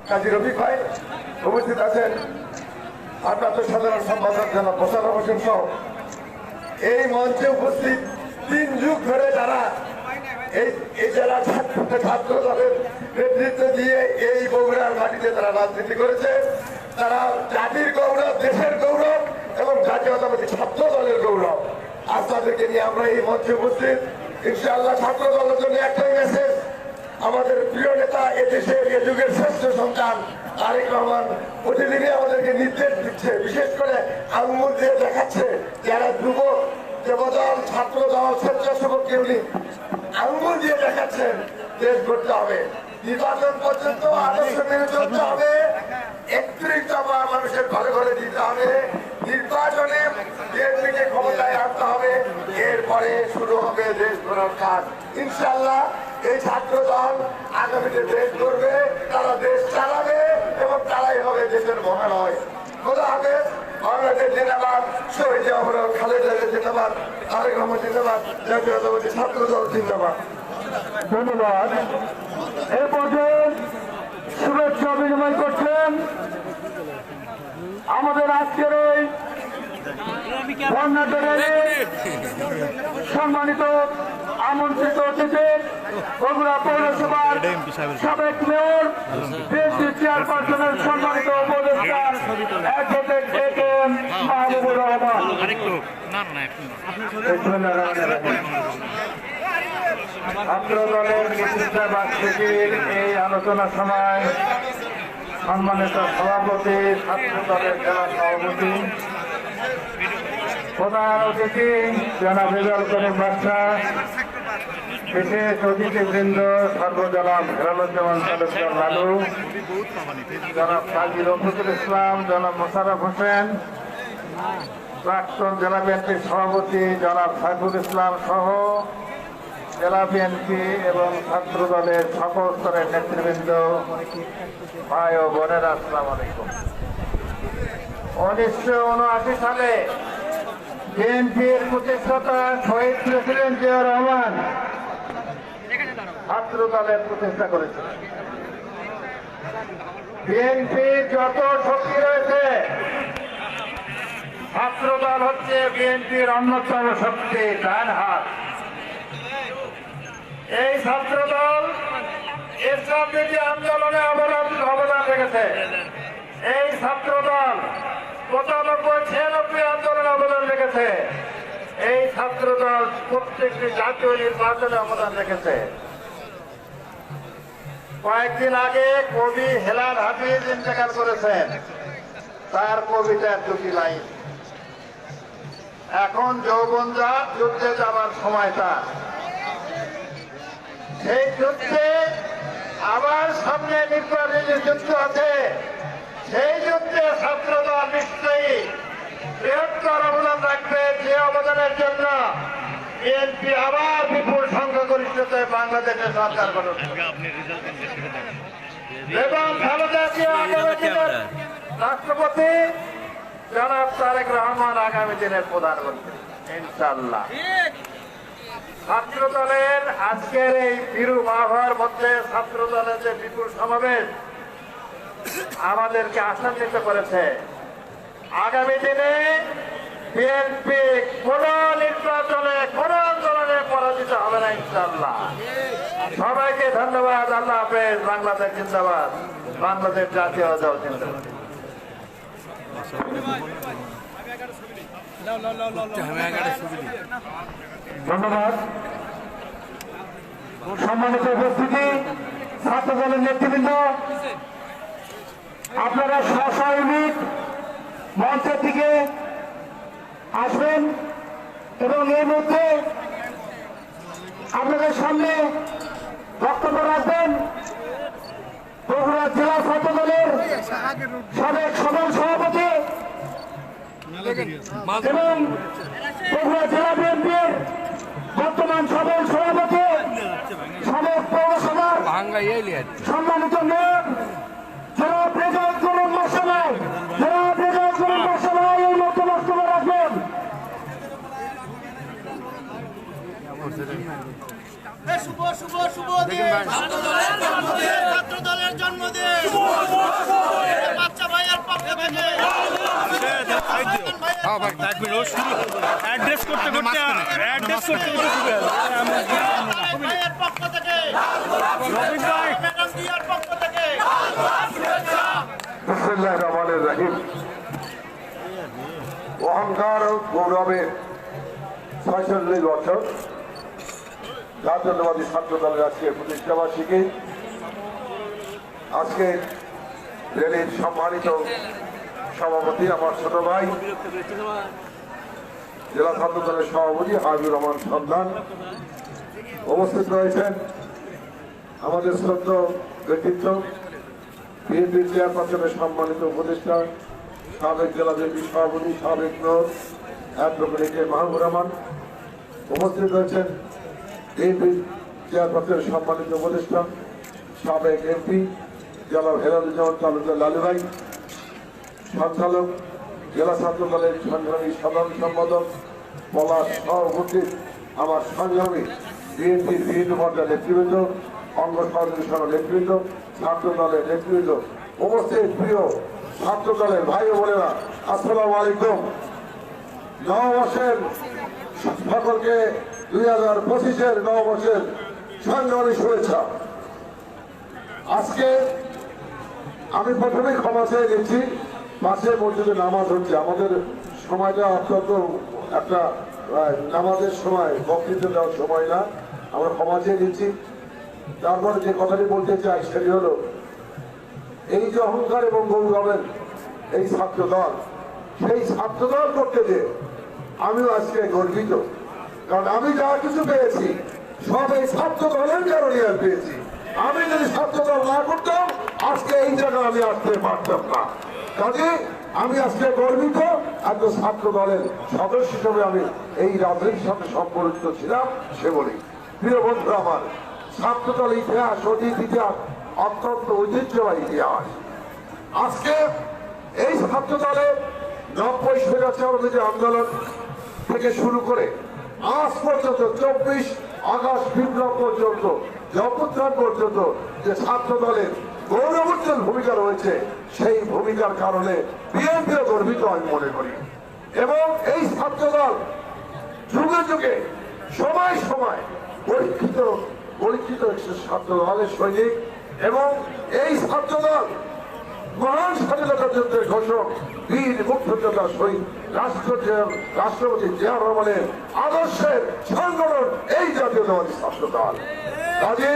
কাজী রফিক ভাই উপস্থিত আছেন, আপনাদের সাধারণ সম্পাদক জনাব মোশাররফ হোসেন সহ এই মঞ্চে উপস্থিত 3 যুগ ধরে যারা এই জেলার ছাত্র দলের নেতৃত্ব দিয়ে এই বগুড়ার মাটিতে তারা রাজনীতি করেছে। তারা জাতির গৌরব, দেশের গৌরব এবং জাতীয়তাবাদী ছাত্র দলের গৌরব। আর তাদেরকে নিয়ে আমরা এই মঞ্চে উপস্থিত। ইনশাআল্লাহ ছাত্র দলের জন্য একটাই মেসেজ, আমাদের প্রিয় নেতা এদেশের এ যুগের শ্রেষ্ঠ সন্তান তারেক রহমান প্রতিদিনই আমাদেরকে নির্দেশ দিচ্ছে, বিশেষ করে আঙ্গুল দিয়ে দেখাচ্ছে যারা যুবক, যুবদল, ছাত্র দল, স্বেচ্ছাসেবক কেউনি আঙ্গুল দিয়ে দেখাচ্ছেন দেশ করতে হবে, নির্বাচন পর্যন্ত আদর্শ মেনে চলতে হবে, 31 দফা মানুষের ঘরে ঘরে দিতে হবে, নির্বাচনে বিএনপিকে ক্ষমতায় আনতে হবে, এরপরে শুরু হবে দেশ গড়ার কাজ। ইনশাআল্লাহ এই ছাত্র দল আগামীতে দেশ করবে, তারা দেশ চালাবে এবং তারাই হবে দেশের মহানয়। খোদা হাফেজ। বাংলাদেশ জিন্দাবাদ, শহীদ অমর খালেদা জিন্দাবাদ, তারেক রহমান জিন্দাবাদ, জাতীয়তাবাদী ছাত্র দল জিন্দাবাদ। ধন্যবাদ। এ পর্যায়ে শুভেচ্ছা বিনিময় করছেন আমাদের আজকের এই সম্মানিত আমন্ত্রিত অতিথি বগুড়া পৌরসভার সাবেক মেয়র, বিএনপি চেয়ারপারসনের সম্মানিত উপদেষ্টা অ্যাডভোকেট এ.কে.এম. মাহবুবুর রহমান। ছাত্র দলের নেতৃত্ব বার্ষিকীর এই আলোচনার সময় সম্মানিত সভাপতি, ছাত্র দলের জেলা সভাপতি, প্রধান অতিথি জনাব রেজাউল করিম বাদশা, বিশেষ অতিথিবৃন্দ সর্বজনাব হেলালুজ্জামান তালুকদার লালু, জনাব কাজী রফিকুল ইসলাম, জনাব মোশাররফ হোসেন, প্রাক্তন জেলা বিএনপির সভাপতি জনাব সাইফুল ইসলাম সহ জেলা বিএনপি এবং ছাত্র দলের সকল স্তরের নেতৃবৃন্দ, ভাই ও বোনেরা, আসসালামু আলাইকুম। 1979 সালে বিএনপির প্রতিষ্ঠাতা শহীদ প্রেসিডেন্ট জিয়াউর রহমান ছাত্র দলের প্রতিষ্ঠা করেছিলেন। বিএনপির যত শক্তি রয়েছে, ছাত্র দল হচ্ছে বিএনপির অন্যতম শক্তি, ডান হাত। এই ছাত্র দল ইসলাম বিরোধী আন্দোলনে অবদান রেখেছে। এই ছাত্র দল 95-96 আন্দোলনে অবদান রেখেছে। এই ছাত্র দল প্রত্যেকটি জাতীয় নির্বাচনে অবদান রেখেছে। কয়েকদিন আগে কবি হেলাল হাফিজ ইন্তেকাল করেছেন, তার কবিতার 2টি লাইন, এখন যৌবনজাত যুদ্ধে যাবার সময় তার। সেই যুদ্ধে আবার সামনে নির্বাচনী যুদ্ধ আছে, সেই যুদ্ধে ছাত্রদল নিশ্চয়ই বৃহত্তর অবদান রাখবে, যে অবদানের জন্য বিএনপি আবার বিপুল সংখ্যাগরিষ্ঠতায় বাংলাদেশের সরকার গঠন এবং খালেদা জিয়া আগামী দিনের রাষ্ট্রপতি, জনাব তারেক রহমান আগামী দিনের প্রধানমন্ত্রী ইনশাআল্লাহ। ছাত্র দলের আজকের এই বিরূপ আবহাওয়ার মধ্যে ছাত্র দলের যে বিপুল সমাবেশ আমাদেরকে আশান্বিত করেছে। আগামী দিনে বিএনপি কোন নির্বাচনে, কোন আন্দোলনে পরাজিত হবে না ইনশাআল্লাহ। সবাইকে ধন্যবাদ। আল্লাহ হাফেজ। বাংলাদেশ জিন্দাবাদ, বাংলাদেশ জাতীয় দল জিন্দাবাদ। ধন্যবাদ। সম্মানিত উপস্থিতি, ছাত্র দলের নেতৃবৃন্দ, আপনারা সহসায়নিক মঞ্চের দিকে আসবেন এবং এই মধ্যে আপনাদের সামনে বক্তব্য রাখবেন বগুড়া জেলা ছাত্র দলের সাবেক সদর সভাপতি এবং বগুড়া জেলা বিএনপির বর্তমান সদর সভাপতি, সাবেক পৌরসভার সম্মানিত মেয়র জনাব রেজাউল করিম বাদশা, জনাব রেজাউল করিম বাদশা এই মতো বক্তব্য রাখবেন। শুভ শুভ শুভ দিন, ছাত্র দলের জন্মদিন, ছাত্র দলের জন্মদিন। অ্যাড্রেস করতে করতে শুরু হয়ে বিসমিল্লাহির রহমানির রহিম। অহংকার ও গৌরবের 46 বছর জাতীয়তাবাদী ছাত্র দলের আজকে প্রতিষ্ঠাবার্ষিকী। আজকে রেলির সম্মানিত সভাপতি আমার ছোট ভাই জেলা ছাত্র দলের সভাপতি হাবিবুর রহমান সন্ধান উপস্থিত রয়েছেন। আমাদের শ্রদ্ধ ব্যক্তিত্ব বিএনপি চেয়ারপারসনের সম্মানিত উপদেষ্টা সাবেক জেলা বিএনপি সভাপতি সাবেক মেয়র অ্যাডভোকেট মাহবুব রহমান উপস্থিত রয়েছেন। বিএনপি চেয়ারপারসনের সম্মানিত উপদেষ্টা সাবেক এমপি জেলা হেরালুজ্জামান তালুকদার লালু ভাই, সঞ্চালক জেলা ছাত্র দলের সংগ্রামী সাধারণ সম্পাদক পলাশ সহ উপস্থিত আমার সংগ্রামী বিএনপির বিভিন্ন পর্যায়ের নেতৃবৃন্দ, অঙ্গ সহযোগী নেতৃবৃন্দ, ছাত্র দলের নেতৃবৃন্দ, উপস্থিত প্রিয় ছাত্র দলের ভাই ও বোনেরা, আসসালামু আলাইকুম। নববর্ষের সকলকে 2025-এর নববর্ষের সংগ্রামী শুভেচ্ছা। আজকে আমি প্রথমে ক্ষমা চেয়ে নিচ্ছি, পাশে মসজিদে নামাজ হচ্ছে, আমাদের সময়টা অত্যন্ত একটা নামাজের সময়, বক্তৃতা দেওয়ার সময় না, আমরা ক্ষমা চেয়ে নিচ্ছি। তারপরে যে কথাটি বলতে চাই সেটি হলো, এই যে অহংকার এবং গৌরবের এই ছাত্র দল, সেই ছাত্র দল করতে যে আমিও আজকে গর্বিত, কারণ আমি যা কিছু পেয়েছি সব এই ছাত্র দলের কারণে আর পেয়েছি। আমি যদি ছাত্র দল না করতাম আজকে এই জায়গায় আমি আসতে পারতাম না। কাজে আমি আজকে গর্বিত, একজন ছাত্র দলের সদস্য হিসেবে আমি এই রাজনীতির সাথে সম্পর্কিত ছিলাম সে বলি। প্রিয় বন্ধু আমার, ছাত্র দল ইতিহাস, অতীত ইতিহাস অত্যন্ত ঐতিহ্যবাহী ইতিহাস। আজকে এই ছাত্র দলের 90 স্বৈরাচারবিরোধী আন্দোলন থেকে শুরু করে আজ পর্যন্ত 24 আগস্ট বিপ্লব পর্যন্ত, অভ্যুত্থান পর্যন্ত যে ছাত্র দলের গৌরবোজ্জ্বল ভূমিকা রয়েছে, সেই ভূমিকার কারণে বিএনপিও গর্বিত আমি মনে করি। এবং এই ছাত্র দল যুগে যুগে সময় সময় পরীক্ষিত ছাত্র দলের সৈনিক, এবং এই ছাত্র দল মহান স্বাধীনতা যুদ্ধের ঘোষক বীর মুক্তিযোদ্ধা শহীদ রাষ্ট্রপতি জিয়া রহমানের আদর্শের সংগঠন এই জাতীয়তাবাদী ছাত্র দল। কাজে